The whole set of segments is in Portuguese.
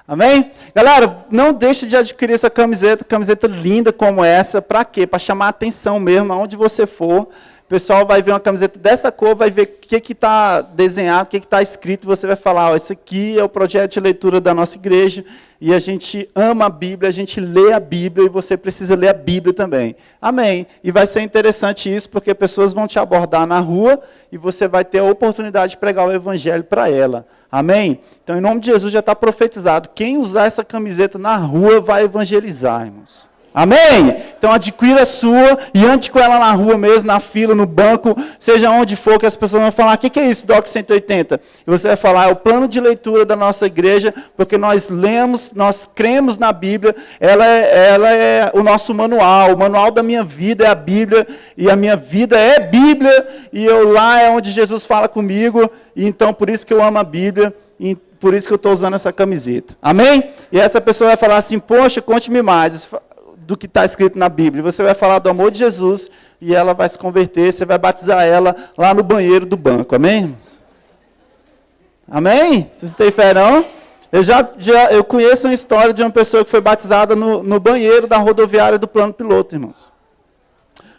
Amém? Galera, não deixe de adquirir essa camiseta linda como essa. Para quê? Para chamar a atenção mesmo, aonde você for. O pessoal vai ver uma camiseta dessa cor, vai ver o que está desenhado, o que está escrito. Você vai falar, ó, esse aqui é o projeto de leitura da nossa igreja. E a gente ama a Bíblia, a gente lê a Bíblia e você precisa ler a Bíblia também. Amém? E vai ser interessante isso, porque pessoas vão te abordar na rua e você vai ter a oportunidade de pregar o Evangelho para ela. Amém? Então, em nome de Jesus, já está profetizado. Quem usar essa camiseta na rua vai evangelizar, irmãos. Amém? Então, adquira a sua e ande com ela na rua mesmo, na fila, no banco, seja onde for, que as pessoas vão falar, o que é isso, Doc 180? E você vai falar, é o plano de leitura da nossa igreja, porque nós lemos, nós cremos na Bíblia, ela é o nosso manual, o manual da minha vida é a Bíblia, e a minha vida é Bíblia, e eu lá é onde Jesus fala comigo, e então por isso que eu amo a Bíblia, e por isso que eu estou usando essa camiseta. Amém? E essa pessoa vai falar assim, poxa, conte-me mais do que está escrito na Bíblia. Você vai falar do amor de Jesus e ela vai se converter, você vai batizar ela lá no banheiro do banco. Amém, irmãos? Amém? Vocês têm fé, não? Eu conheço uma história de uma pessoa que foi batizada no banheiro da rodoviária do Plano Piloto, irmãos.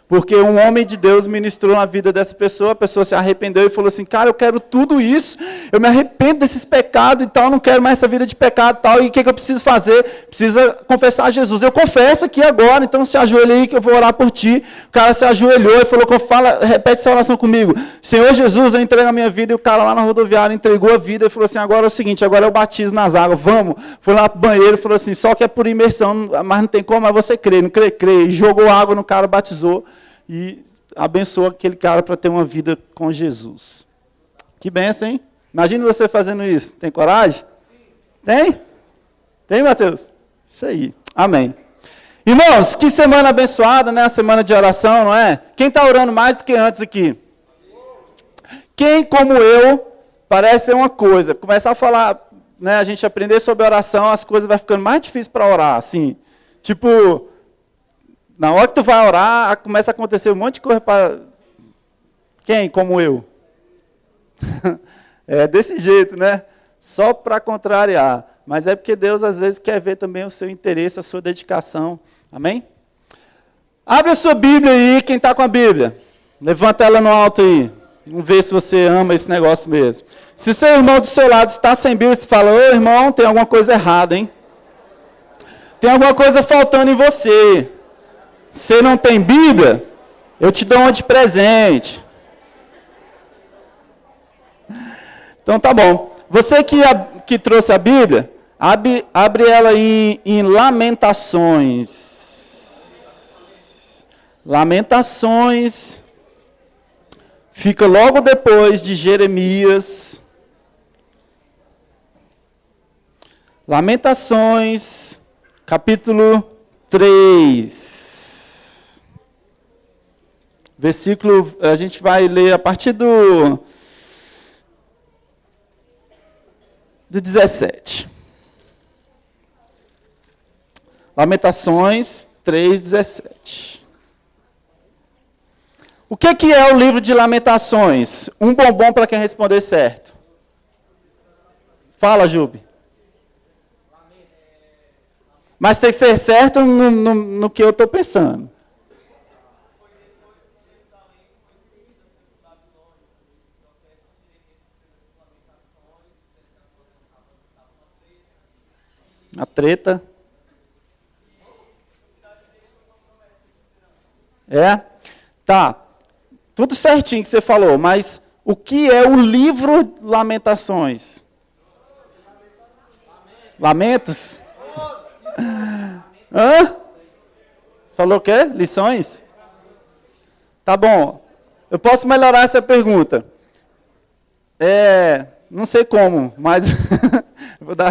Porque um homem de Deus ministrou na vida dessa pessoa, a pessoa se arrependeu e falou assim, cara, eu quero tudo isso, eu me arrependo desses pecados e tal, não quero mais essa vida de pecado e tal, e o que eu preciso fazer? Precisa confessar a Jesus. Eu confesso aqui agora, então se ajoelha aí que eu vou orar por ti. O cara se ajoelhou e falou, repete essa oração comigo. Senhor Jesus, eu entrego a minha vida, e o cara lá na rodoviária entregou a vida e falou assim, agora é o seguinte, agora eu batizo nas águas, vamos. Foi lá pro banheiro e falou assim, só que é por imersão, mas não tem como, mas você crê, não crê, crê. E jogou água no cara, batizou. E abençoa aquele cara para ter uma vida com Jesus. Que benção, hein? Imagina você fazendo isso. Tem coragem? Tem? Tem, Mateus? Isso aí. Amém. Irmãos, que semana abençoada, né? A semana de oração, não é? Quem está orando mais do que antes aqui? Quem, como eu, parece ser uma coisa. Começar a falar, né? A gente aprender sobre oração, as coisas vai ficando mais difíceis para orar, assim. Tipo... Na hora que tu vai orar, começa a acontecer um monte de coisa para... Quem, como eu? É desse jeito, né? Só para contrariar. Mas é porque Deus, às vezes, quer ver também o seu interesse, a sua dedicação. Amém? Abre a sua Bíblia aí, quem está com a Bíblia. Levanta ela no alto aí. Vamos ver se você ama esse negócio mesmo. Se seu irmão do seu lado está sem Bíblia, você fala, ô irmão, tem alguma coisa errada, hein? Tem alguma coisa faltando em você. Você não tem Bíblia? Eu te dou uma de presente. Então tá bom. Você que trouxe a Bíblia, abre ela em Lamentações. Lamentações. Fica logo depois de Jeremias. Lamentações, capítulo 3. Versículo, a gente vai ler a partir do 17. Lamentações 3:17. O que é o livro de Lamentações? Um bombom para quem responder certo. Fala, Jube. Mas tem que ser certo no que eu estou pensando. A treta. É? Tá. Tudo certinho que você falou, mas o que é o livro Lamentações? Lamentos? Hã? Falou o quê? Lições? Tá bom. Eu posso melhorar essa pergunta. Não sei como, mas vou dar a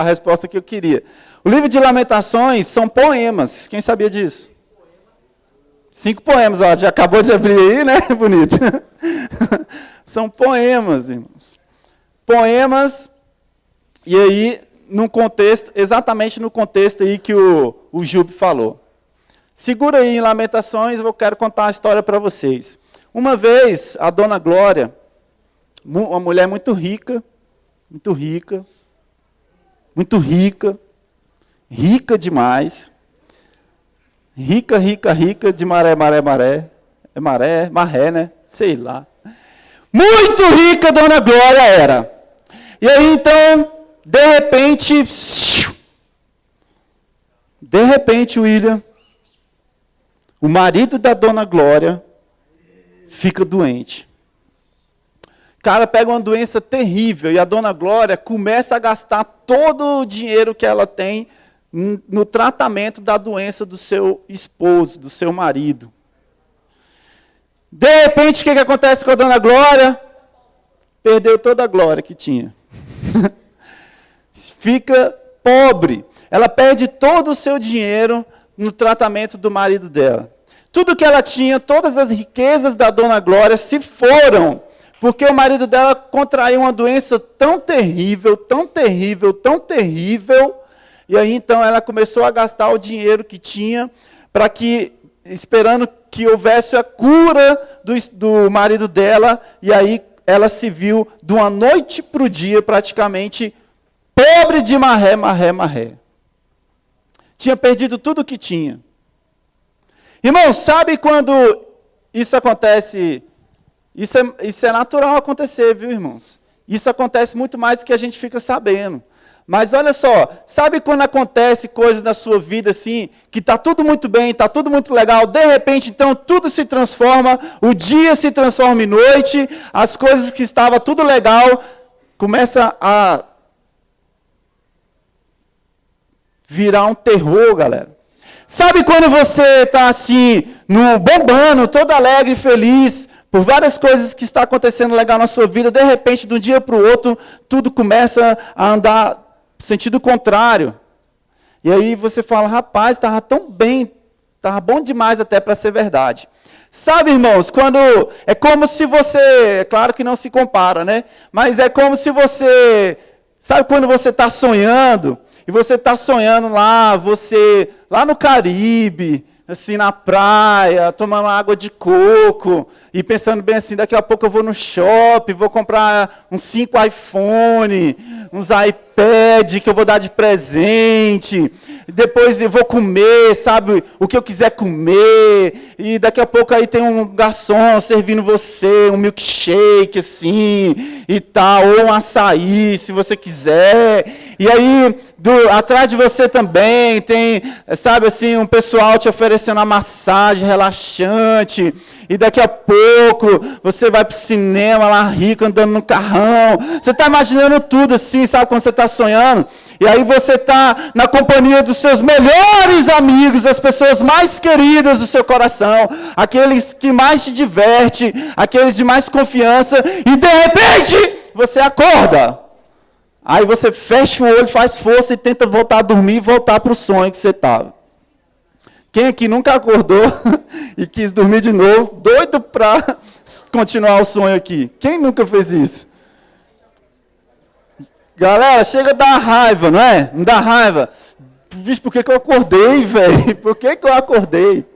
resposta que eu queria. O livro de Lamentações são poemas. Quem sabia disso? 5 poemas, ó, já acabou de abrir aí, né? Bonito. São poemas, irmãos. Poemas, e aí, exatamente no contexto aí que o Júlio falou. Segura aí em Lamentações, eu quero contar uma história para vocês. Uma vez, a dona Glória, uma mulher muito rica, muito rica, rica demais. Rica, rica, rica, de maré, maré, maré. É maré, maré, né? Sei lá. Muito rica, Dona Glória era. E aí, então, de repente, William, o marido da Dona Glória, fica doente. O cara pega uma doença terrível e a Dona Glória começa a gastar todo o dinheiro que ela tem no tratamento da doença do seu esposo, do seu marido. De repente, o que acontece com a Dona Glória? Perdeu toda a glória que tinha. Fica pobre. Ela perde todo o seu dinheiro no tratamento do marido dela. Tudo que ela tinha, todas as riquezas da Dona Glória se foram, porque o marido dela contraiu uma doença tão terrível, tão terrível, tão terrível, e aí então ela começou a gastar o dinheiro que tinha, esperando que houvesse a cura do marido dela, e aí ela se viu de uma noite para o dia, praticamente, pobre de marré, marré, marré. Tinha perdido tudo o que tinha. Irmãos, sabe quando isso acontece? Isso é natural acontecer, viu, irmãos? Isso acontece muito mais do que a gente fica sabendo. Mas olha só, sabe quando acontece coisas na sua vida assim, que está tudo muito bem, está tudo muito legal, de repente então tudo se transforma, o dia se transforma em noite, as coisas que estavam tudo legal, começa a virar um terror, galera. Sabe quando você está assim, bombando, todo alegre, feliz, por várias coisas que está acontecendo legal na sua vida, de repente, de um dia para o outro, tudo começa a andar no sentido contrário. E aí você fala, rapaz, estava tão bem, estava bom demais até para ser verdade. Sabe, irmãos, é como se você, é claro que não se compara, né? Mas é como se você, sabe quando você está sonhando, e você está sonhando lá no Caribe, assim, na praia, tomando água de coco, e pensando bem assim, daqui a pouco eu vou no shopping, vou comprar uns 5 iPhone, uns iPad que eu vou dar de presente, depois eu vou comer, sabe, o que eu quiser comer, e daqui a pouco aí tem um garçom servindo você, um milkshake, assim, e tal, ou um açaí, se você quiser, e aí, atrás de você também tem, sabe assim, um pessoal te oferecendo uma massagem relaxante, e daqui a pouco você vai para o cinema lá rico, andando no carrão. Você está imaginando tudo assim, sabe, quando você está sonhando? E aí você está na companhia dos seus melhores amigos, as pessoas mais queridas do seu coração, aqueles que mais te diverte, aqueles de mais confiança, e de repente você acorda. Aí você fecha o olho, faz força e tenta voltar a dormir e voltar para o sonho que você estava. Quem aqui nunca acordou e quis dormir de novo, doido para continuar o sonho aqui? Quem nunca fez isso? Galera, chega a dar raiva, não é? Não dá raiva? Vixe, por que eu acordei, velho? Por que eu acordei?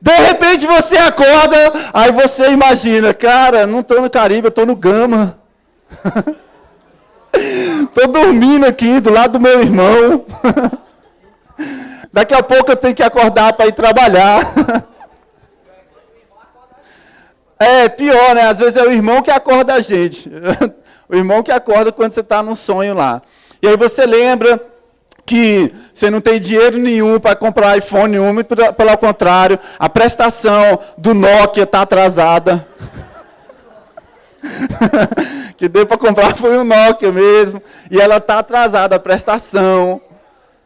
De repente você acorda, aí você imagina, cara, não estou no Caribe, eu estou no Gama. Estou dormindo aqui do lado do meu irmão. Daqui a pouco eu tenho que acordar para ir trabalhar. É pior, né? Às vezes é o irmão que acorda a gente. O irmão que acorda quando você está num sonho lá. E aí você lembra que você não tem dinheiro nenhum para comprar iPhone nenhum, e pelo contrário, a prestação do Nokia está atrasada. Que deu para comprar foi o Nokia mesmo, e ela está atrasada, a prestação.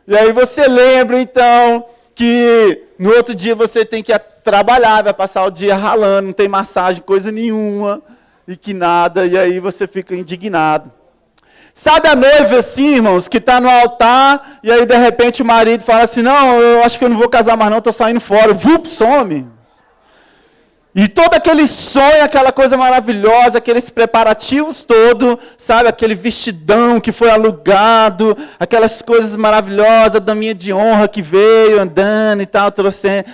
E aí você lembra, então, que no outro dia você tem que trabalhar, vai passar o dia ralando, não tem massagem, coisa nenhuma, e que nada, e aí você fica indignado. Sabe a noiva assim, irmãos, que está no altar, e aí de repente o marido fala assim, não, eu acho que eu não vou casar mais não, estou saindo fora, vup, some. E todo aquele sonho, aquela coisa maravilhosa, aqueles preparativos todos, sabe, aquele vestidão que foi alugado, aquelas coisas maravilhosas, daminha de honra que veio andando e tal,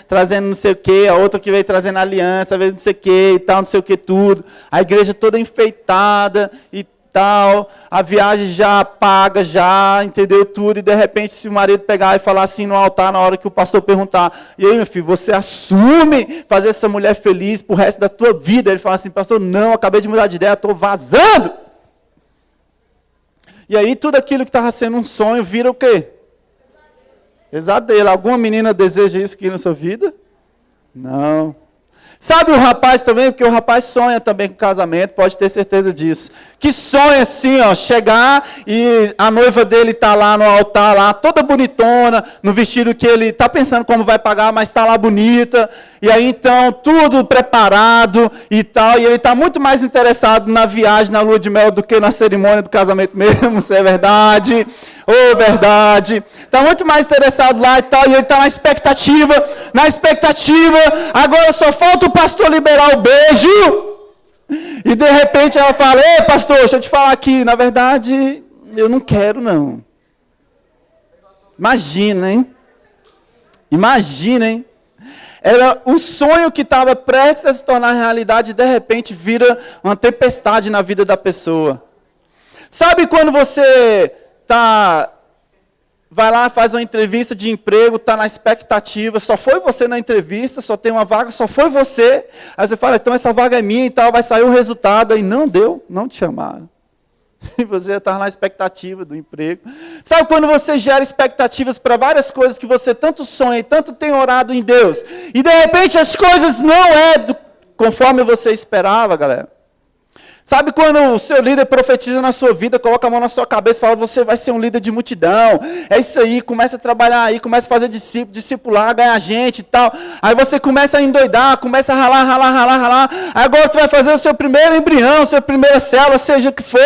trazendo não sei o quê, a outra que veio trazendo aliança, às vezes não sei o quê e tal, não sei o quê tudo, a igreja toda enfeitada, e tal, a viagem já paga, já, entendeu tudo, e de repente se o marido pegar e falar assim no altar, na hora que o pastor perguntar, e aí meu filho, você assume fazer essa mulher feliz pro resto da tua vida? Ele fala assim, pastor, não, acabei de mudar de ideia, estou vazando. E aí tudo aquilo que estava sendo um sonho vira o quê? Pesadelo. Alguma menina deseja isso aqui na sua vida? Não. Sabe o rapaz também? Porque o rapaz sonha também com casamento, pode ter certeza disso. Que sonha assim, ó, chegar e a noiva dele tá lá no altar, lá, toda bonitona, no vestido que ele tá pensando como vai pagar, mas tá lá bonita. E aí então, tudo preparado e tal. E ele tá muito mais interessado na viagem, na lua de mel, do que na cerimônia do casamento mesmo, se é verdade. Oh, verdade. Está muito mais interessado lá e tal, e ele está na expectativa, agora só falta o pastor liberar o beijo, e de repente ela fala, ei pastor, deixa eu te falar aqui, na verdade, eu não quero não. Imagina, hein? Era um sonho que estava prestes a se tornar realidade, e de repente vira uma tempestade na vida da pessoa. Sabe quando você vai lá, faz uma entrevista de emprego, está na expectativa, só foi você na entrevista, só tem uma vaga, só foi você. Aí você fala, então essa vaga é minha e tal, vai sair o resultado. Aí não deu, não te chamaram. E você já está na expectativa do emprego. Sabe quando você gera expectativas para várias coisas que você tanto sonha e tanto tem orado em Deus, e de repente as coisas não conforme você esperava, galera? Sabe quando o seu líder profetiza na sua vida, coloca a mão na sua cabeça e fala, você vai ser um líder de multidão, é isso aí, começa a trabalhar aí, começa a fazer discipular, ganhar gente e tal. Aí você começa a endoidar, começa a ralar. Aí agora tu vai fazer o seu primeiro embrião, sua primeira célula, seja o que for.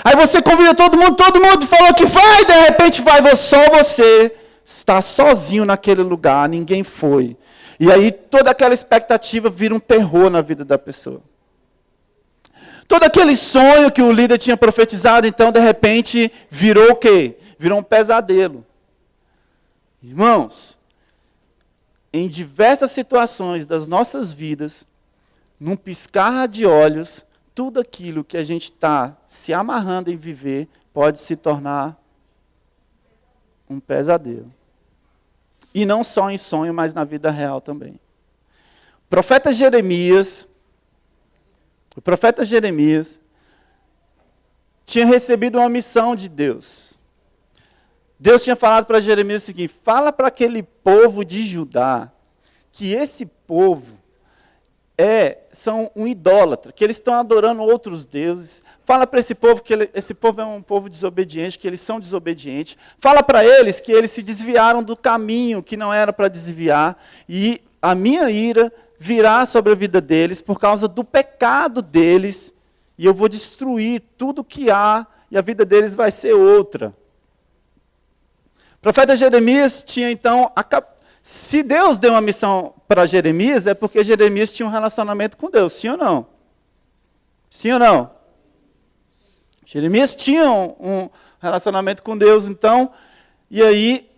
Aí você convida todo mundo falou que vai, de repente vai, só você está sozinho naquele lugar, ninguém foi. E aí toda aquela expectativa vira um terror na vida da pessoa. Todo aquele sonho que o líder tinha profetizado, então, de repente, virou o quê? Virou um pesadelo. Irmãos, em diversas situações das nossas vidas, num piscar de olhos, tudo aquilo que a gente está se amarrando em viver pode se tornar um pesadelo. E não só em sonho, mas na vida real também. O profeta Jeremias tinha recebido uma missão de Deus. Deus tinha falado para Jeremias o seguinte, fala para aquele povo de Judá, que esse povo são um idólatra, que eles estão adorando outros deuses. Fala para esse povo que esse povo é um povo desobediente, que eles são desobedientes. Fala para eles que eles se desviaram do caminho que não era para desviar, e a minha ira virá sobre a vida deles por causa do pecado deles, e eu vou destruir tudo que há, e a vida deles vai ser outra. O profeta Jeremias tinha então, se Deus deu uma missão para Jeremias, é porque Jeremias tinha um relacionamento com Deus, sim ou não? Sim ou não? Jeremias tinha um relacionamento com Deus, então, e aí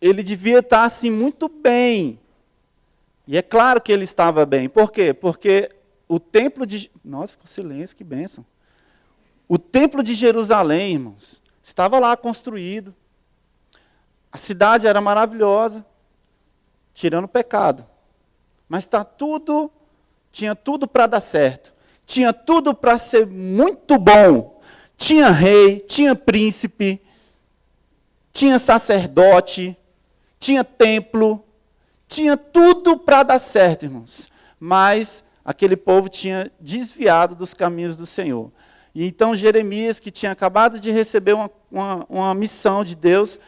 ele devia estar assim muito bem. E é claro que ele estava bem. Por quê? Porque o templo de... Nossa, ficou silêncio, que bênção. O templo de Jerusalém, irmãos, estava lá construído. A cidade era maravilhosa, tirando o pecado. Mas tinha tudo para dar certo. Tinha tudo para ser muito bom. Tinha rei, tinha príncipe, tinha sacerdote, tinha templo. Tinha tudo para dar certo, irmãos. Mas aquele povo tinha desviado dos caminhos do Senhor. E então Jeremias, que tinha acabado de receber uma missão de Deus,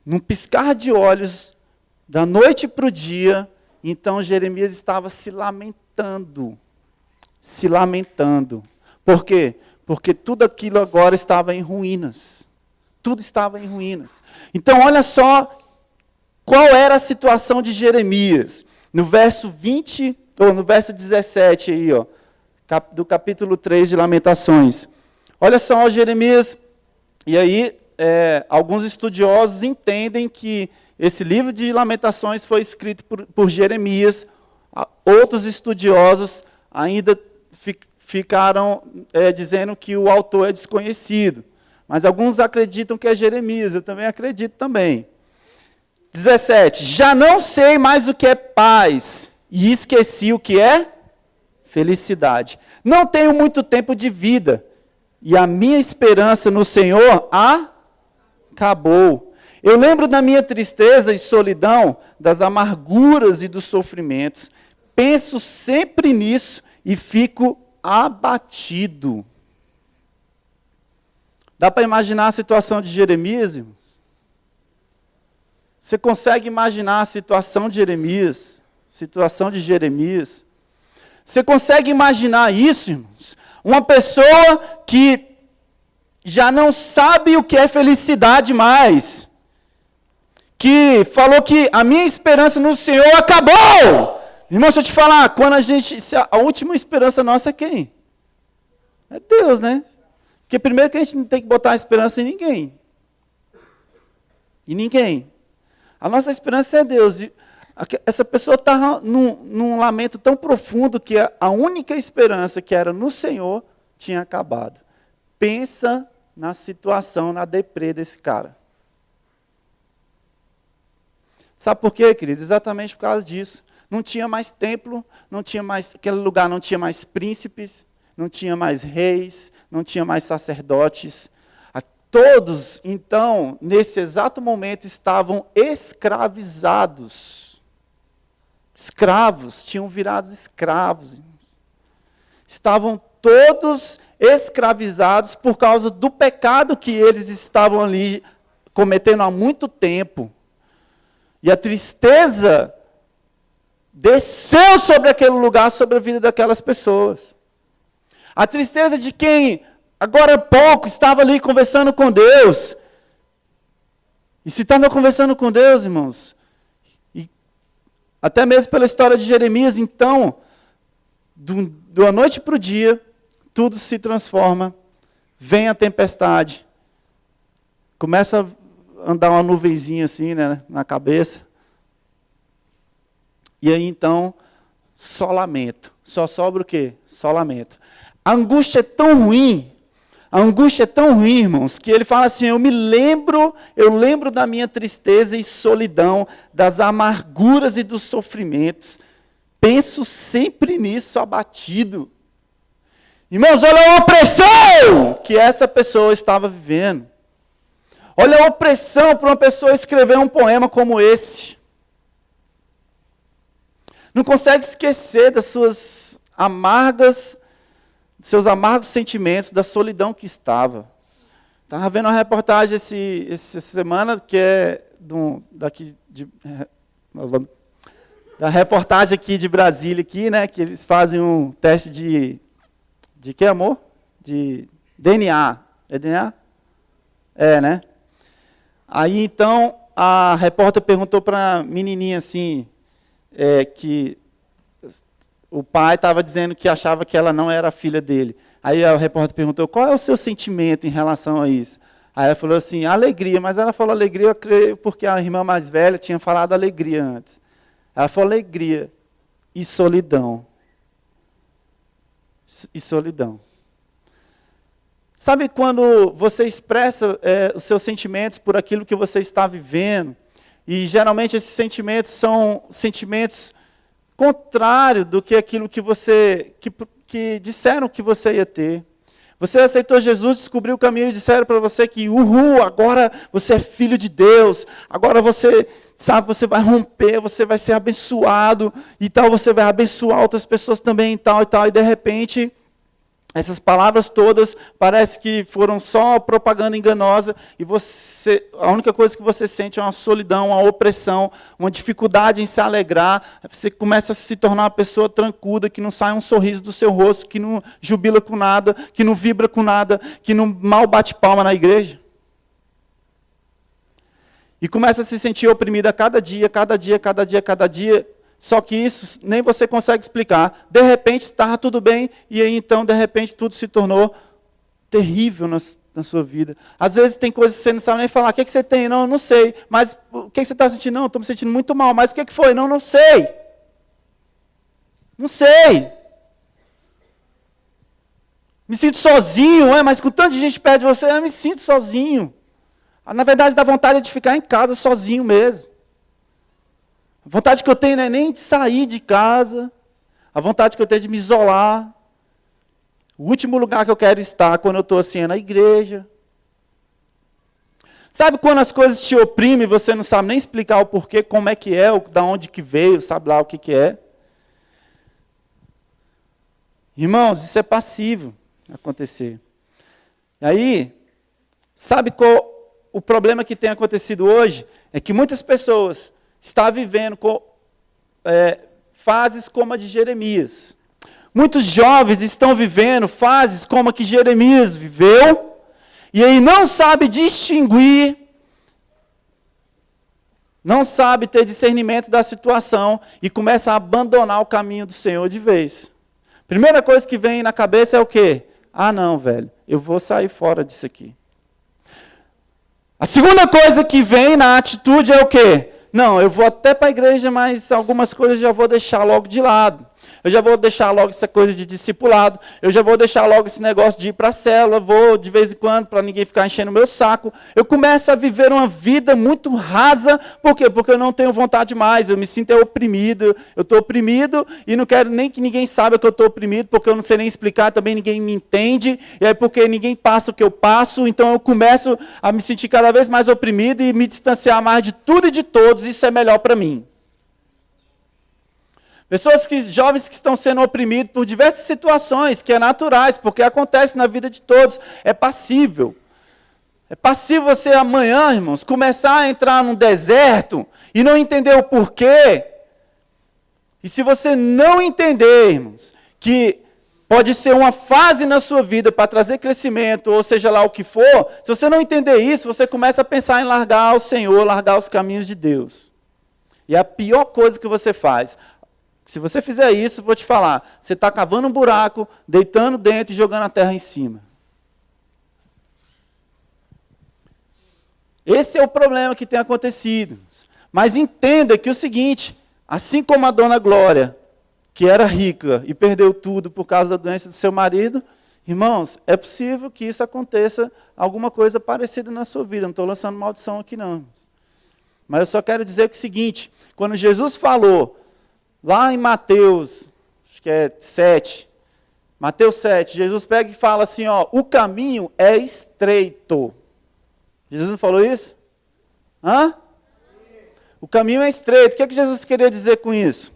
num piscar de olhos, da noite para o dia, então Jeremias estava se lamentando. Por quê? Porque tudo aquilo agora estava em ruínas. Tudo estava em ruínas. Então olha só qual era a situação de Jeremias. No verso 20, ou no verso 17 aí, ó, do capítulo 3 de Lamentações. Olha só, Jeremias, e aí alguns estudiosos entendem que esse livro de Lamentações foi escrito por Jeremias. Outros estudiosos ainda ficaram dizendo que o autor é desconhecido. Mas alguns acreditam que é Jeremias, eu também acredito também. 17. Já não sei mais o que é paz, e esqueci o que é felicidade. Não tenho muito tempo de vida, e a minha esperança no Senhor acabou. Eu lembro da minha tristeza e solidão, das amarguras e dos sofrimentos. Penso sempre nisso e fico abatido. Dá para imaginar a situação de Jeremias, irmãos? Você consegue imaginar a situação de Jeremias? Situação de Jeremias? Você consegue imaginar isso, irmãos? Uma pessoa que já não sabe o que é felicidade mais. Que falou que a minha esperança no Senhor acabou. Irmão, deixa eu te falar, quando a última esperança nossa é quem? É Deus, né? Porque primeiro que a gente não tem que botar a esperança em ninguém. Em ninguém. A nossa esperança é Deus. E essa pessoa está num lamento tão profundo que a única esperança que era no Senhor tinha acabado. Pensa na situação, na deprê desse cara. Sabe por quê, queridos? Exatamente por causa disso. Não tinha mais templo, não tinha mais, aquele lugar não tinha mais príncipes, não tinha mais reis, não tinha mais sacerdotes. Todos, então, nesse exato momento, estavam escravizados. Escravos, tinham virado escravos. Estavam todos escravizados por causa do pecado que eles estavam ali cometendo há muito tempo. E a tristeza desceu sobre aquele lugar, sobre a vida daquelas pessoas. A tristeza de quem, agora há pouco, estava ali conversando com Deus. E se estava conversando com Deus, irmãos, e até mesmo pela história de Jeremias, então, da noite para o dia, tudo se transforma, vem a tempestade, começa a andar uma nuvenzinha assim, né, na cabeça. E aí, então, só lamento. Só sobra o quê? Só lamento. A angústia é tão ruim, irmãos, que ele fala assim, eu lembro da minha tristeza e solidão, das amarguras e dos sofrimentos. Penso sempre nisso, abatido. Irmãos, olha a opressão que essa pessoa estava vivendo. Olha a opressão para uma pessoa escrever um poema como esse. Não consegue esquecer das seus amargos sentimentos, da solidão que estava. Estava vendo uma reportagem essa semana, que é da reportagem aqui de Brasília, aqui, né, que eles fazem um teste de que, amor? De DNA. É DNA? É, né? Aí, então, a repórter perguntou para a menininha assim, que o pai estava dizendo que achava que ela não era a filha dele. Aí a repórter perguntou, qual é o seu sentimento em relação a isso? Aí ela falou assim, alegria, mas ela falou alegria, eu creio, porque a irmã mais velha tinha falado alegria antes. Ela falou alegria e solidão. E solidão. Sabe quando você expressa os seus sentimentos por aquilo que você está vivendo, e geralmente esses sentimentos são sentimentos contrários do que aquilo que que disseram que você ia ter. Você aceitou Jesus, descobriu o caminho e disseram para você que, agora você é filho de Deus, agora você, sabe, você vai romper, você vai ser abençoado, e tal, você vai abençoar outras pessoas também, e tal, e de repente, essas palavras todas parece que foram só propaganda enganosa, e a única coisa que você sente é uma solidão, uma opressão, uma dificuldade em se alegrar. Você começa a se tornar uma pessoa trancuda, que não sai um sorriso do seu rosto, que não jubila com nada, que não vibra com nada, que não mal bate palma na igreja. E começa a se sentir oprimida cada dia. Só que isso nem você consegue explicar. De repente estava tudo bem, e aí então, de repente, tudo se tornou terrível na sua vida. Às vezes tem coisas que você não sabe nem falar. O que você tem? Não sei. Mas o que você está sentindo? Não, estou me sentindo muito mal. Mas o que foi? Não sei. Não sei. Me sinto sozinho, mas com tanta gente perto de você, eu me sinto sozinho. Na verdade, dá vontade de ficar em casa sozinho mesmo. A vontade que eu tenho não é nem de sair de casa. A vontade que eu tenho é de me isolar. O último lugar que eu quero estar quando eu estou assim é na igreja. Sabe quando as coisas te oprimem e você não sabe nem explicar o porquê, como é que é, da onde que veio, sabe lá o que é? Irmãos, isso é passível acontecer. E aí, sabe qual o problema que tem acontecido hoje? É que muitas pessoas estão vivendo fases como a de Jeremias. Muitos jovens estão vivendo fases como a que Jeremias viveu, e aí não sabe distinguir, não sabe ter discernimento da situação, e começa a abandonar o caminho do Senhor de vez. Primeira coisa que vem na cabeça é o quê? Ah, não, velho, eu vou sair fora disso aqui. A segunda coisa que vem na atitude é o quê? Não, eu vou até para a igreja, mas algumas coisas já vou deixar logo de lado. Eu já vou deixar logo essa coisa de discipulado. Eu já vou deixar logo esse negócio de ir para a célula. Vou de vez em quando, para ninguém ficar enchendo o meu saco. Eu começo a viver uma vida muito rasa. Por quê? Porque eu não tenho vontade mais. Eu me sinto oprimido. Eu estou oprimido e não quero nem que ninguém saiba que eu estou oprimido, porque eu não sei nem explicar, também ninguém me entende. E aí porque ninguém passa o que eu passo, então eu começo a me sentir cada vez mais oprimido e me distanciar mais de tudo e de todos. Isso é melhor para mim. Jovens que estão sendo oprimidos por diversas situações, que é naturais, porque acontece na vida de todos, é passível. É passível você amanhã, irmãos, começar a entrar num deserto e não entender o porquê. E se você não entender, irmãos, que pode ser uma fase na sua vida para trazer crescimento, ou seja lá o que for, se você não entender isso, você começa a pensar em largar o Senhor, largar os caminhos de Deus. E é a pior coisa que você faz. Se você fizer isso, vou te falar, você está cavando um buraco, deitando dentro e jogando a terra em cima. Esse é o problema que tem acontecido. Mas entenda que é o seguinte, assim como a dona Glória, que era rica e perdeu tudo por causa da doença do seu marido, irmãos, é possível que isso aconteça, alguma coisa parecida na sua vida. Não estou lançando maldição aqui não, irmãos. Mas eu só quero dizer que é o seguinte, quando Jesus falou, lá em Mateus, acho que é 7, Mateus 7, Jesus pega e fala assim, ó, o caminho é estreito. Jesus não falou isso? Hã? O caminho é estreito. O que é que Jesus queria dizer com isso?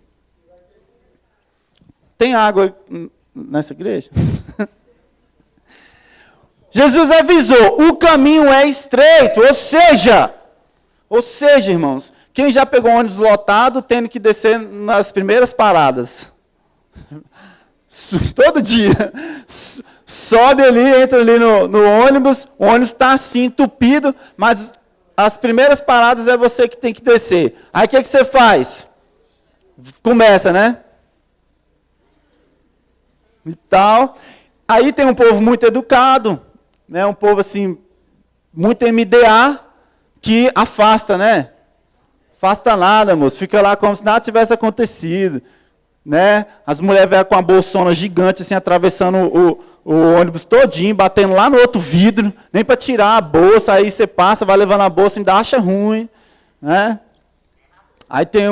Tem água nessa igreja? Jesus avisou, o caminho é estreito, ou seja, irmãos, quem já pegou ônibus lotado, tendo que descer nas primeiras paradas? Todo dia. Sobe ali, entra ali no ônibus, o ônibus está assim, entupido, mas as primeiras paradas é você que tem que descer. Aí o que você faz? Começa, né? E tal. Aí tem um povo muito educado, né? Um povo assim, muito MDA, que afasta, né? Afasta nada, moço. Fica lá como se nada tivesse acontecido. Né? As mulheres vêm com a bolsona gigante, assim, atravessando o ônibus todinho, batendo lá no outro vidro, nem para tirar a bolsa, aí você passa, vai levando a bolsa, ainda acha ruim. Né? Aí tem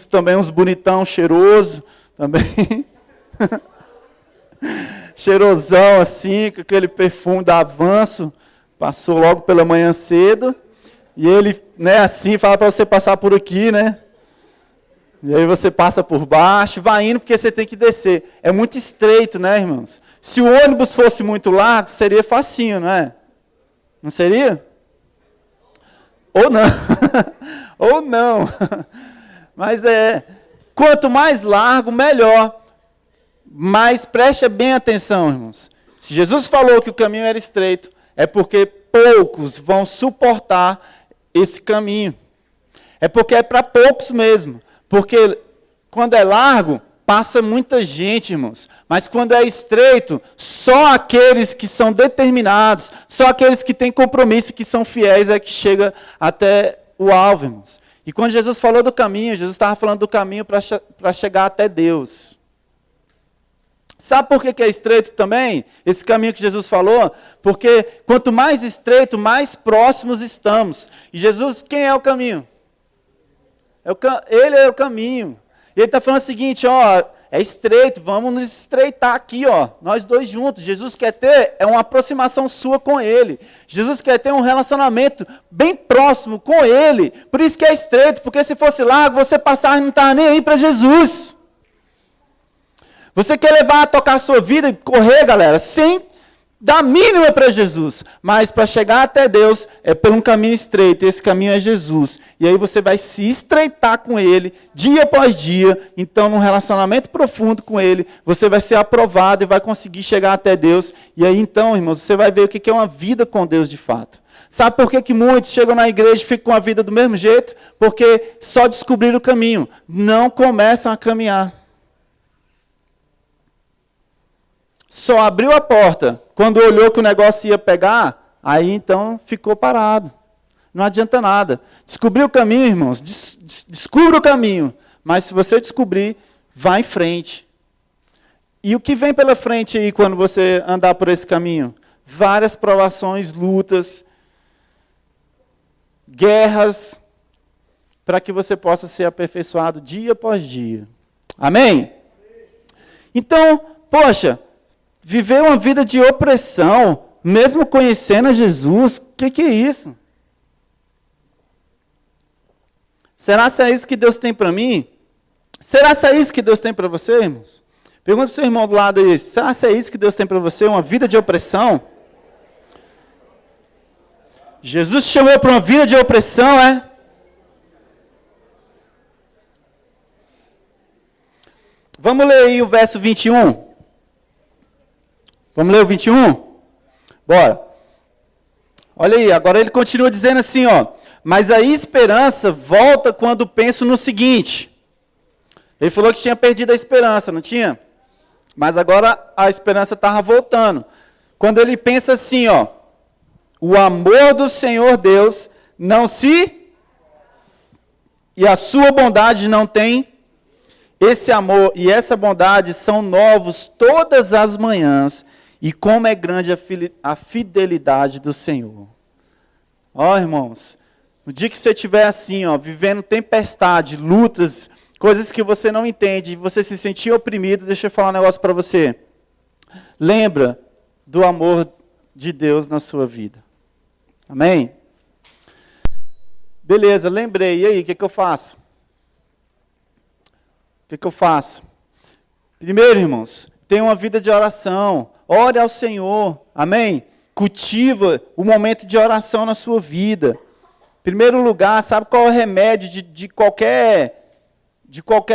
também uns bonitão cheiroso, também. Cheirosão, assim, com aquele perfume da Avanço, passou logo pela manhã cedo. E ele, né, assim, fala para você passar por aqui, né? E aí você passa por baixo, vai indo porque você tem que descer. É muito estreito, né, irmãos? Se o ônibus fosse muito largo, seria facinho, não é? Não seria? Ou não. Ou não. Mas quanto mais largo, melhor. Mas preste bem atenção, irmãos. Se Jesus falou que o caminho era estreito, é porque poucos vão suportar esse caminho. É porque é para poucos mesmo. Porque quando é largo, passa muita gente, irmãos. Mas quando é estreito, só aqueles que são determinados, só aqueles que têm compromisso, que são fiéis, é que chega até o alvo, irmãos. E quando Jesus falou do caminho, Jesus estava falando do caminho para chegar até Deus. Sabe por que é estreito também? Esse caminho que Jesus falou? Porque quanto mais estreito, mais próximos estamos. E Jesus, quem é o caminho? Ele é o caminho. E ele está falando o seguinte, ó, é estreito, vamos nos estreitar aqui, ó, nós dois juntos. Jesus quer ter uma aproximação sua com Ele. Jesus quer ter um relacionamento bem próximo com Ele. Por isso que é estreito, porque se fosse largo, você passar e não estava nem aí para Jesus. Você quer levar a tocar a sua vida e correr, galera, sem dar mínima para Jesus. Mas para chegar até Deus é por um caminho estreito. Esse caminho é Jesus. E aí você vai se estreitar com Ele, dia após dia. Então, num relacionamento profundo com Ele, você vai ser aprovado e vai conseguir chegar até Deus. E aí, então, irmãos, você vai ver o que é uma vida com Deus de fato. Sabe por que muitos chegam na igreja e ficam com a vida do mesmo jeito? Porque só descobriram o caminho. Não começam a caminhar. Só abriu a porta, quando olhou que o negócio ia pegar, aí então ficou parado. Não adianta nada. Descobrir o caminho, irmãos, descubra o caminho. Mas se você descobrir, vá em frente. E o que vem pela frente aí quando você andar por esse caminho? Várias provações, lutas, guerras, para que você possa ser aperfeiçoado dia após dia. Amém? Então, poxa, viver uma vida de opressão, mesmo conhecendo a Jesus, o que é isso? Será que é isso que Deus tem para mim? Será que é isso que Deus tem para você, irmãos? Pergunta para o seu irmão do lado aí, será que é isso que Deus tem para você, uma vida de opressão? Jesus te chamou para uma vida de opressão, é? Vamos ler aí o verso 21. Vamos ler o 21? Bora. Olha aí, agora ele continua dizendo assim, ó. Mas a esperança volta quando penso no seguinte. Ele falou que tinha perdido a esperança, não tinha? Mas agora a esperança estava voltando. Quando ele pensa assim, ó. O amor do Senhor Deus não se... E a sua bondade não tem... Esse amor e essa bondade são novos todas as manhãs. E como é grande a fidelidade do Senhor. Ó, irmãos, no dia que você estiver assim, ó, vivendo tempestade, lutas, coisas que você não entende, você se sentir oprimido, deixa eu falar um negócio para você. Lembra do amor de Deus na sua vida. Amém? Beleza, lembrei. E aí, o que eu faço? O que eu faço? Primeiro, irmãos, tenha uma vida de oração. Ore ao Senhor, amém? Cultiva o momento de oração na sua vida. Em primeiro lugar, sabe qual é o remédio de qualquer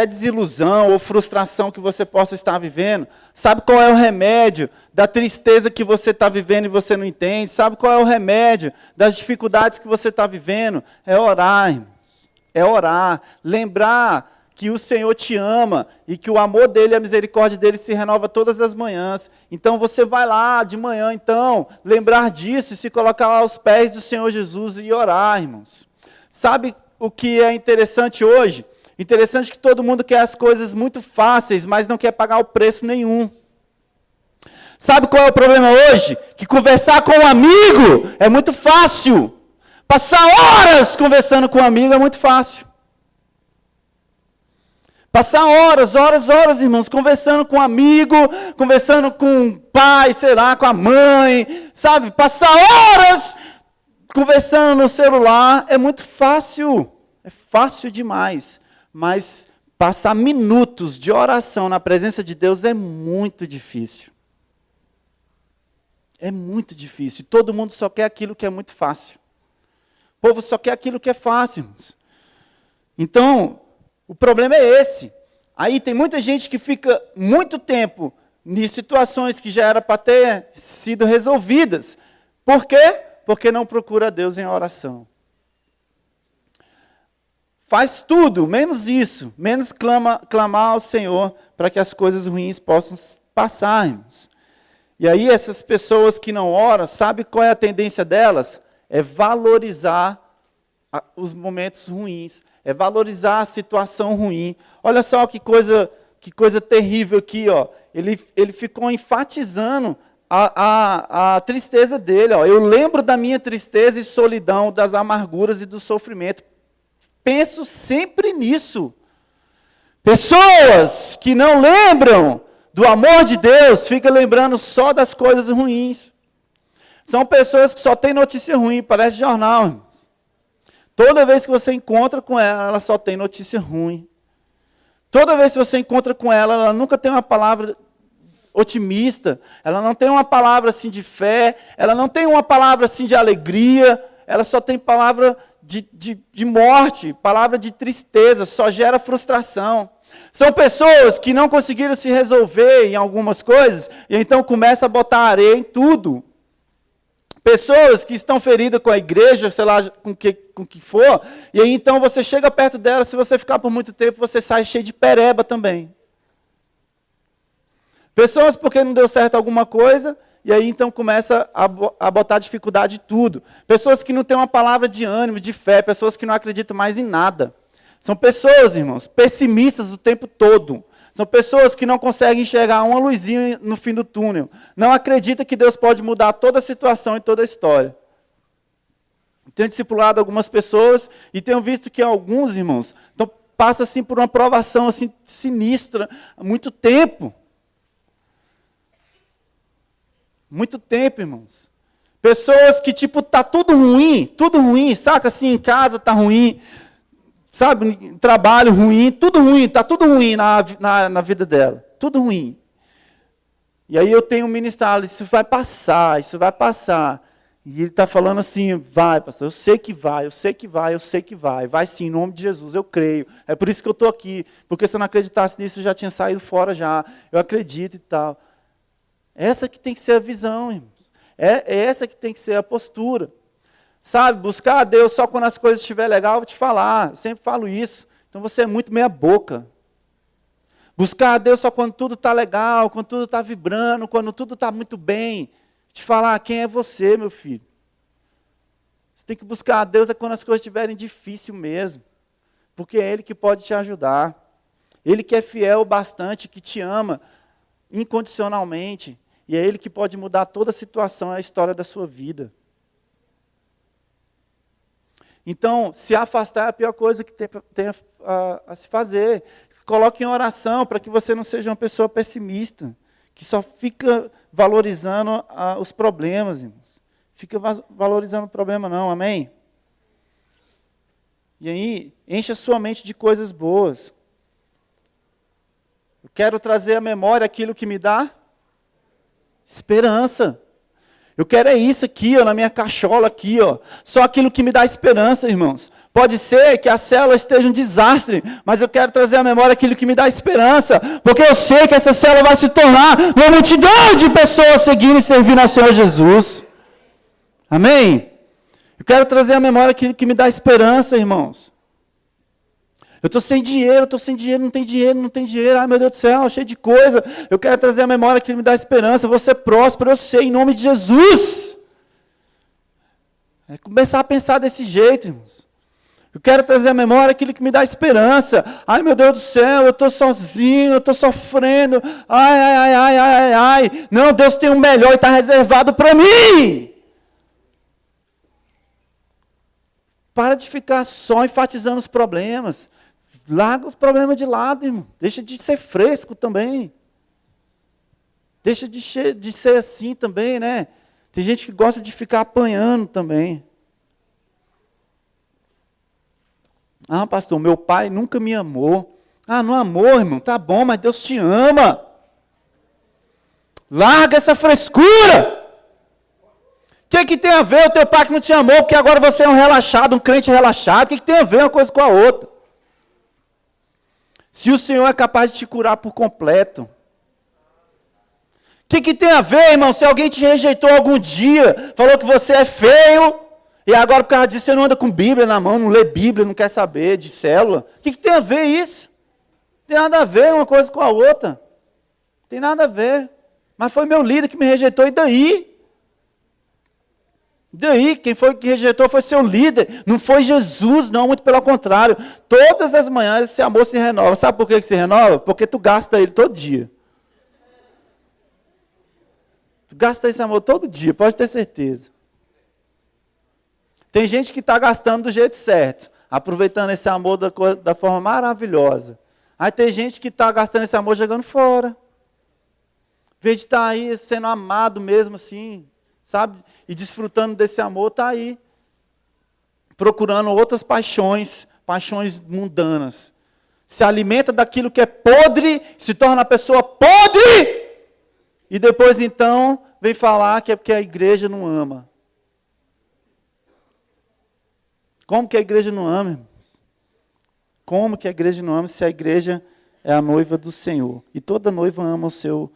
desilusão ou frustração que você possa estar vivendo? Sabe qual é o remédio da tristeza que você está vivendo e você não entende? Sabe qual é o remédio das dificuldades que você está vivendo? É orar, irmãos. É orar. Lembrar que o Senhor te ama e que o amor dele e a misericórdia dele se renova todas as manhãs. Então você vai lá de manhã, então, lembrar disso e se colocar aos pés do Senhor Jesus e orar, irmãos. Sabe o que é interessante hoje? Interessante que todo mundo quer as coisas muito fáceis, mas não quer pagar o preço nenhum. Sabe qual é o problema hoje? Que conversar com um amigo é muito fácil. Passar horas conversando com um amigo é muito fácil. Passar horas, irmãos, conversando com um amigo, conversando com o pai, sei lá, com a mãe, sabe? Passar horas conversando no celular é muito fácil. É fácil demais. Mas passar minutos de oração na presença de Deus é muito difícil. É muito difícil. Todo mundo só quer aquilo que é muito fácil. O povo só quer aquilo que é fácil, irmãos. Então, o problema é esse. Aí tem muita gente que fica muito tempo em situações que já era para ter sido resolvidas. Por quê? Porque não procura Deus em oração. Faz tudo, menos isso. Menos clamar ao Senhor para que as coisas ruins possam passar, irmãos. E aí essas pessoas que não oram, sabe qual é a tendência delas? É valorizar os momentos ruins. É valorizar a situação ruim. Olha só que coisa Que coisa terrível aqui, ó. Ele ficou enfatizando a tristeza dele. Ó. Eu lembro da minha tristeza e solidão, das amarguras e do sofrimento. Penso sempre nisso. Pessoas que não lembram do amor de Deus, ficam lembrando só das coisas ruins. São pessoas que só têm notícia ruim, parece jornal, irmãos. Toda vez que você encontra com ela, ela só tem notícia ruim. Toda vez que você encontra com ela, ela nunca tem uma palavra otimista, ela não tem uma palavra assim de fé, ela não tem uma palavra assim de alegria, ela só tem palavra de morte, palavra de tristeza, só gera frustração. São pessoas que não conseguiram se resolver em algumas coisas, e então começam a botar areia em tudo. Pessoas que estão feridas com a igreja, sei lá, com o que for, e aí então você chega perto dela, se você ficar por muito tempo, você sai cheio de pereba também. Pessoas porque não deu certo alguma coisa, e aí então começa a botar dificuldade em tudo. Pessoas que não têm uma palavra de ânimo, de fé, pessoas que não acreditam mais em nada. São pessoas, irmãos, pessimistas o tempo todo. São pessoas que não conseguem enxergar uma luzinha no fim do túnel. Não acreditam que Deus pode mudar toda a situação e toda a história. Tenho discipulado algumas pessoas e tenho visto que alguns, irmãos, passam assim, por uma provação assim, sinistra há muito tempo. Muito tempo, irmãos. Pessoas que, tipo, tá tudo ruim, saca? Assim, em casa tá ruim. Sabe, trabalho ruim, tudo ruim, está tudo ruim na vida dela, tudo ruim. E aí eu tenho ministrado, isso vai passar. E ele está falando assim, vai, pastor, eu sei que vai, vai sim, em nome de Jesus, eu creio. É por isso que eu estou aqui, porque se eu não acreditasse nisso, eu já tinha saído fora já, eu acredito e tal. Essa que tem que ser a visão, irmãos. É essa que tem que ser a postura. Sabe, buscar a Deus só quando as coisas estiverem legais, eu vou te falar, eu sempre falo isso. Então você é muito meia boca. Buscar a Deus só quando tudo está legal, quando tudo está vibrando, quando tudo está muito bem. Te falar, quem é você, meu filho? Você tem que buscar a Deus quando as coisas estiverem difíceis mesmo. Porque é Ele que pode te ajudar. Ele que é fiel o bastante, que te ama incondicionalmente. E é Ele que pode mudar toda a situação, a história da sua vida. Então, se afastar é a pior coisa que tem a se fazer. Coloque em oração para que você não seja uma pessoa pessimista, que só fica valorizando os problemas, irmãos. Fica valorizando o problema não, amém? E aí, enche a sua mente de coisas boas. Eu quero trazer à memória aquilo que me dá esperança. Eu quero é isso aqui, ó, na minha cachola aqui, ó. Só aquilo que me dá esperança, irmãos. Pode ser que a célula esteja um desastre, mas eu quero trazer à memória aquilo que me dá esperança, porque eu sei que essa célula vai se tornar uma multidão de pessoas seguindo e servindo ao Senhor Jesus. Amém? Eu quero trazer à memória aquilo que me dá esperança, irmãos. Eu estou sem dinheiro, não tem dinheiro. Ai, meu Deus do céu, cheio de coisa. Eu quero trazer à memória aquilo que me dá esperança. Vou ser próspero, eu sei, em nome de Jesus. É começar a pensar desse jeito, irmãos. Eu quero trazer à memória aquilo que me dá esperança. Ai, meu Deus do céu, eu estou sozinho, eu estou sofrendo. Ai. Não, Deus tem o melhor e está reservado para mim. Para de ficar só enfatizando os problemas. Larga os problemas de lado, irmão. Deixa de ser fresco também. Deixa de ser assim também, né? Tem gente que gosta de ficar apanhando também. Ah, pastor, meu pai nunca me amou. Ah, não amou, irmão. Tá bom, mas Deus te ama. Larga essa frescura. O que tem a ver o teu pai que não te amou, porque agora você é um relaxado, um crente relaxado? O que tem a ver uma coisa com a outra? Se o Senhor é capaz de te curar por completo. O que tem a ver, irmão, se alguém te rejeitou algum dia, falou que você é feio, e agora por causa disso você não anda com Bíblia na mão, não lê Bíblia, não quer saber de célula. O que tem a ver isso? Não tem nada a ver uma coisa com a outra. Não tem nada a ver. Mas foi meu líder que me rejeitou, e daí? Daí, quem foi que rejeitou foi seu líder, não foi Jesus, não, muito pelo contrário. Todas as manhãs esse amor se renova. Sabe por que se renova? Porque tu gasta ele todo dia. Tu gasta esse amor todo dia, pode ter certeza. Tem gente que está gastando do jeito certo, aproveitando esse amor da forma maravilhosa. Aí tem gente que está gastando esse amor jogando fora. Em vez de estar aí sendo amado mesmo assim, sabe? E desfrutando desse amor, está aí. Procurando outras paixões, paixões mundanas. Se alimenta daquilo que é podre, se torna uma pessoa podre. E depois então vem falar que é porque a igreja não ama. Como que a igreja não ama, irmãos? Como que a igreja não ama se a igreja é a noiva do Senhor? E toda noiva ama o seu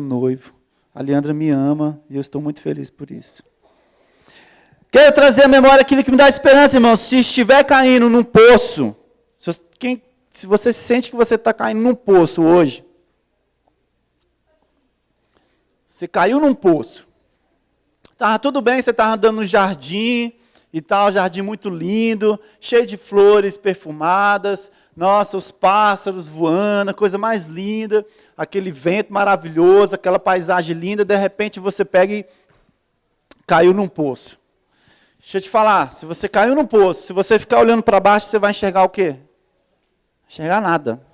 noivo. A Leandra me ama e eu estou muito feliz por isso. Quero trazer à memória aquilo que me dá esperança, irmãos. Se estiver caindo num poço, se você sente que você está caindo num poço hoje, você caiu num poço. Estava tudo bem, você estava andando no jardim e tal, jardim muito lindo, cheio de flores perfumadas, nossa, os pássaros voando, a coisa mais linda, aquele vento maravilhoso, aquela paisagem linda, de repente você pega e caiu num poço. Deixa eu te falar, se você caiu num poço, se você ficar olhando para baixo, você vai enxergar o quê? Enxergar nada.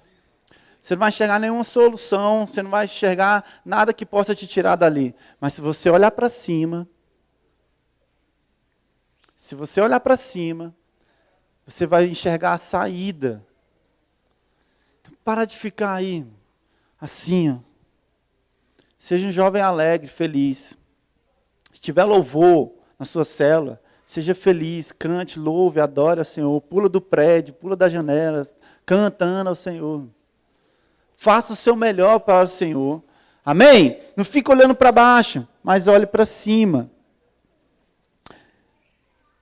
Você não vai enxergar nenhuma solução, você não vai enxergar nada que possa te tirar dali. Mas se você olhar para cima, você vai enxergar a saída. Então, para de ficar aí, assim, ó. Seja um jovem alegre, feliz. Se tiver louvor na sua célula, seja feliz, cante, louve, adore ao Senhor. Pula do prédio, pula das janelas, cantando ao Senhor. Faça o seu melhor para o Senhor. Amém? Não fique olhando para baixo, mas olhe para cima.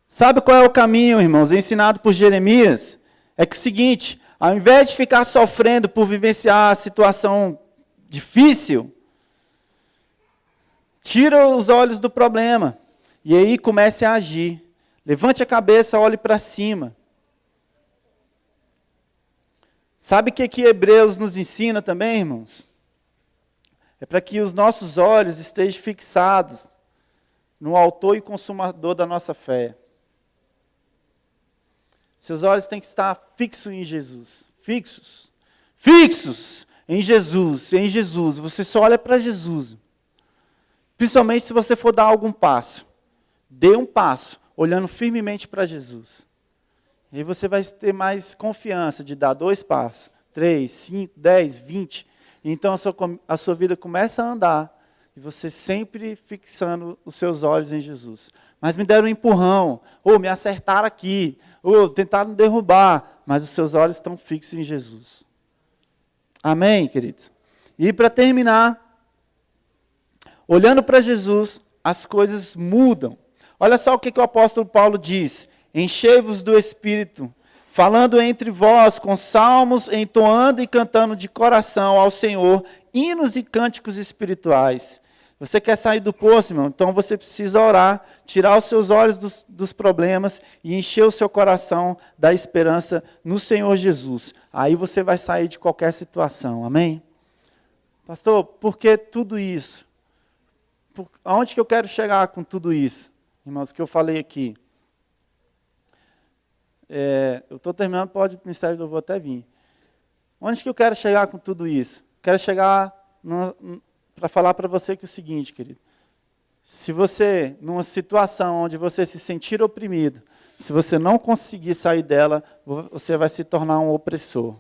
Sabe qual é o caminho, irmãos, ensinado por Jeremias? É que é o seguinte, ao invés de ficar sofrendo por vivenciar a situação difícil, tira os olhos do problema e aí comece a agir. Levante a cabeça, olhe para cima. Sabe o que Hebreus nos ensina também, irmãos? É para que os nossos olhos estejam fixados no autor e consumador da nossa fé. Seus olhos têm que estar fixos em Jesus. Fixos em Jesus, em Jesus. Você só olha para Jesus. Principalmente se você for dar algum passo. Dê um passo, olhando firmemente para Jesus. E aí você vai ter mais confiança de dar 2 passos, 3, 5, 10, 20. Então a sua vida começa a andar. E você sempre fixando os seus olhos em Jesus. Mas me deram um empurrão, ou me acertaram aqui, ou tentaram me derrubar, mas os seus olhos estão fixos em Jesus. Amém, queridos? E para terminar, olhando para Jesus, as coisas mudam. Olha só o que o apóstolo Paulo diz: enchei-vos do Espírito, falando entre vós com salmos, entoando e cantando de coração ao Senhor, hinos e cânticos espirituais. Você quer sair do poço, irmão? Então você precisa orar, tirar os seus olhos dos problemas e encher o seu coração da esperança no Senhor Jesus. Aí você vai sair de qualquer situação, amém? Pastor, por que tudo isso? Aonde que eu quero chegar com tudo isso? Irmãos, que eu falei aqui. Eu estou terminando, pode o Ministério do Louvor até vir. Onde que eu quero chegar com tudo isso? Quero chegar para falar para você que é o seguinte, querido. Se você, numa situação onde você se sentir oprimido, se você não conseguir sair dela, você vai se tornar um opressor.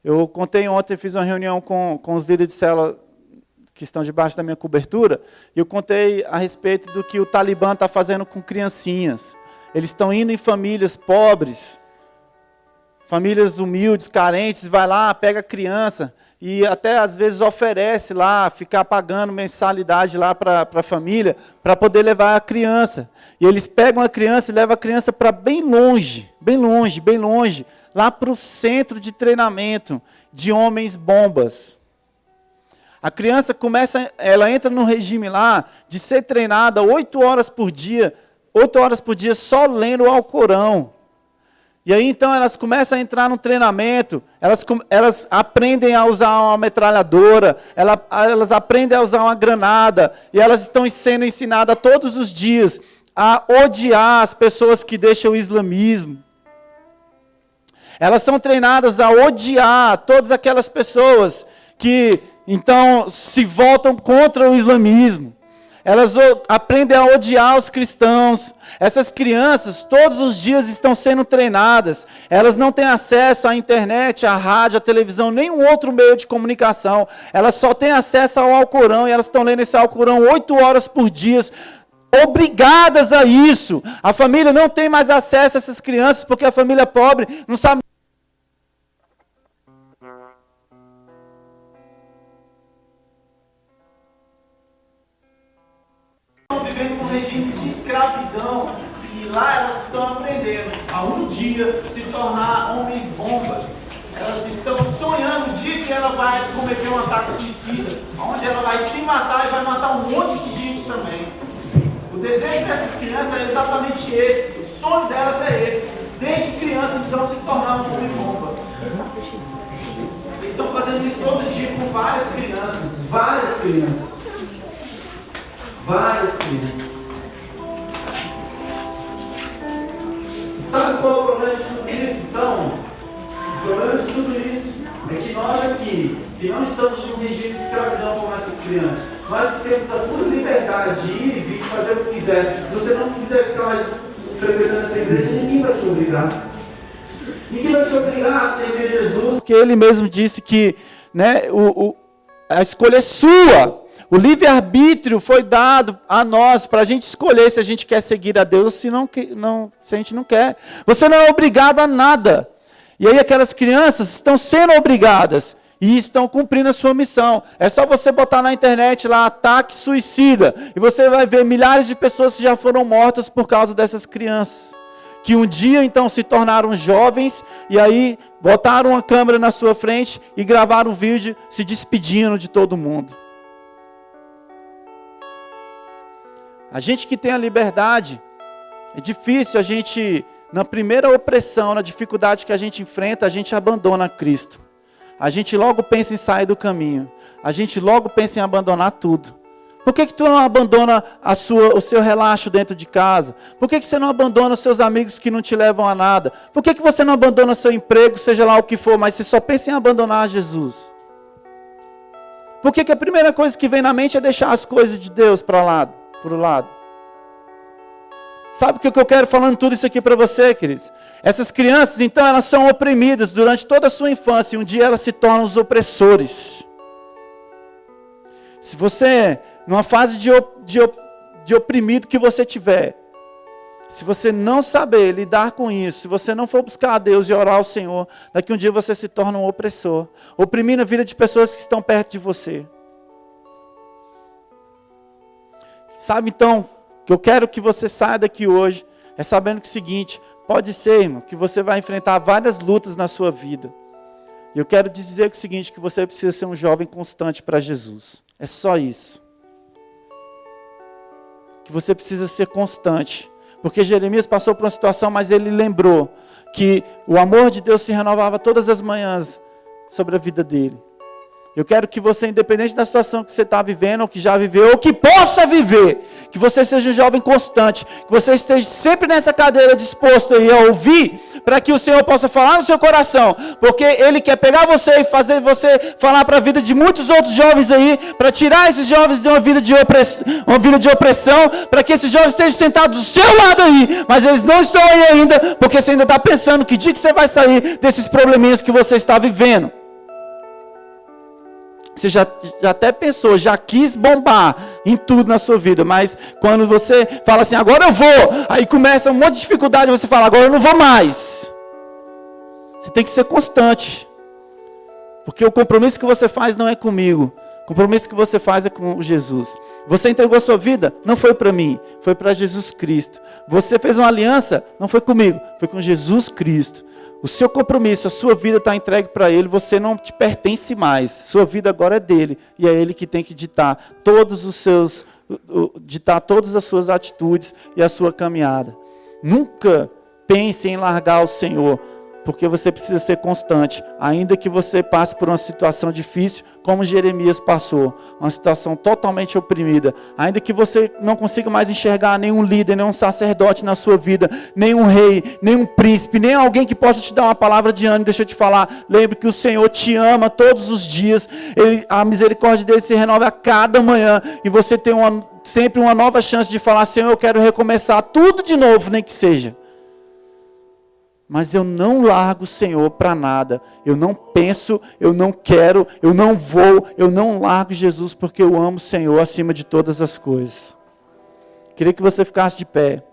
Eu contei ontem, fiz uma reunião com os líderes de célula que estão debaixo da minha cobertura, e eu contei a respeito do que o Talibã está fazendo com criancinhas. Eles estão indo em famílias pobres, famílias humildes, carentes, vai lá, pega a criança e até às vezes oferece lá, ficar pagando mensalidade lá para a família, para poder levar a criança. E eles pegam a criança e levam a criança para bem longe, lá para o centro de treinamento de homens bombas. A criança ela entra no regime lá de ser treinada 8 horas por dia só lendo o Alcorão. E aí então elas começam a entrar no treinamento, elas aprendem a usar uma metralhadora, elas aprendem a usar uma granada, e elas estão sendo ensinadas todos os dias a odiar as pessoas que deixam o islamismo. Elas são treinadas a odiar todas aquelas pessoas que então se voltam contra o islamismo. Elas aprendem a odiar os cristãos. Essas crianças todos os dias estão sendo treinadas. Elas não têm acesso à internet, à rádio, à televisão, nenhum outro meio de comunicação. Elas só têm acesso ao Alcorão e elas estão lendo esse Alcorão 8 horas por dia, obrigadas a isso. A família não tem mais acesso a essas crianças porque a família pobre não sabe. Vivendo um regime de escravidão e lá elas estão aprendendo a um dia se tornar homens bombas. Elas estão sonhando o dia que ela vai cometer um ataque suicida, onde ela vai se matar e vai matar um monte de gente também. O desejo dessas crianças é exatamente esse, o sonho delas é esse, desde criança então se tornar um homem bomba. Eles estão fazendo isso todo dia com várias crianças. Sabe qual é o problema de tudo isso, então? O problema de tudo isso é que nós aqui, que não estamos em um regime de escravidão como essas crianças, nós temos a pura liberdade de ir e vir fazer o que quiser. Se você não quiser ficar mais frequentando essa igreja, ninguém vai te obrigar. Ninguém vai te obrigar a servir Jesus. Porque ele mesmo disse que a escolha é sua. O livre-arbítrio foi dado a nós para a gente escolher se a gente quer seguir a Deus ou se a gente não quer. Você não é obrigado a nada. E aí aquelas crianças estão sendo obrigadas e estão cumprindo a sua missão. É só você botar na internet lá, ataque suicida, e você vai ver milhares de pessoas que já foram mortas por causa dessas crianças. Que um dia então se tornaram jovens e aí botaram uma câmera na sua frente e gravaram um vídeo se despedindo de todo mundo. A gente que tem a liberdade, é difícil a gente, na primeira opressão, na dificuldade que a gente enfrenta, a gente abandona Cristo. A gente logo pensa em sair do caminho. A gente logo pensa em abandonar tudo. Por que tu não abandona o seu relaxo dentro de casa? Por que você não abandona os seus amigos que não te levam a nada? Por que você não abandona seu emprego, seja lá o que for, mas você só pensa em abandonar Jesus? Por que a primeira coisa que vem na mente é deixar as coisas de Deus para o lado? Sabe o que eu quero falando tudo isso aqui para você, queridos? Essas crianças, então, elas são oprimidas durante toda a sua infância, e um dia elas se tornam os opressores. Se você, numa fase de oprimido que você tiver, se você não saber lidar com isso, se você não for buscar a Deus e orar ao Senhor, daqui um dia você se torna um opressor, oprimindo a vida de pessoas que estão perto de você. Sabe então, que eu quero que você saia daqui hoje, é sabendo que é o seguinte, pode ser, irmão, que você vai enfrentar várias lutas na sua vida. E eu quero dizer que é o seguinte, que você precisa ser um jovem constante para Jesus. É só isso. Que você precisa ser constante. Porque Jeremias passou por uma situação, mas ele lembrou que o amor de Deus se renovava todas as manhãs sobre a vida dele. Eu quero que você, independente da situação que você está vivendo, ou que já viveu, ou que possa viver, que você seja um jovem constante, que você esteja sempre nessa cadeira disposto aí a ouvir, para que o Senhor possa falar no seu coração, porque Ele quer pegar você e fazer você falar para a vida de muitos outros jovens aí, para tirar esses jovens de uma vida de opressão, para que esses jovens estejam sentados do seu lado aí, mas eles não estão aí ainda, porque você ainda está pensando que dia que você vai sair desses probleminhas que você está vivendo. Você já até pensou, já quis bombar em tudo na sua vida, mas quando você fala assim, agora eu vou, aí começa um monte de dificuldade, você fala, agora eu não vou mais. Você tem que ser constante, porque o compromisso que você faz não é comigo, o compromisso que você faz é com Jesus. Você entregou a sua vida? Não foi para mim, foi para Jesus Cristo. Você fez uma aliança? Não foi comigo, foi com Jesus Cristo. O seu compromisso, a sua vida está entregue para Ele, você não te pertence mais. Sua vida agora é dele e é Ele que tem que ditar todas as suas atitudes e a sua caminhada. Nunca pense em largar o Senhor, porque você precisa ser constante, ainda que você passe por uma situação difícil, como Jeremias passou, uma situação totalmente oprimida, ainda que você não consiga mais enxergar nenhum líder, nenhum sacerdote na sua vida, nenhum rei, nenhum príncipe, nem alguém que possa te dar uma palavra de ânimo. Deixa eu te falar, lembre que o Senhor te ama todos os dias, a misericórdia dele se renova a cada manhã, e você tem sempre uma nova chance de falar: Senhor, eu quero recomeçar tudo de novo, nem que seja. Mas eu não largo o Senhor para nada. Eu não penso, eu não quero, eu não vou, eu não largo Jesus, porque eu amo o Senhor acima de todas as coisas. Queria que você ficasse de pé.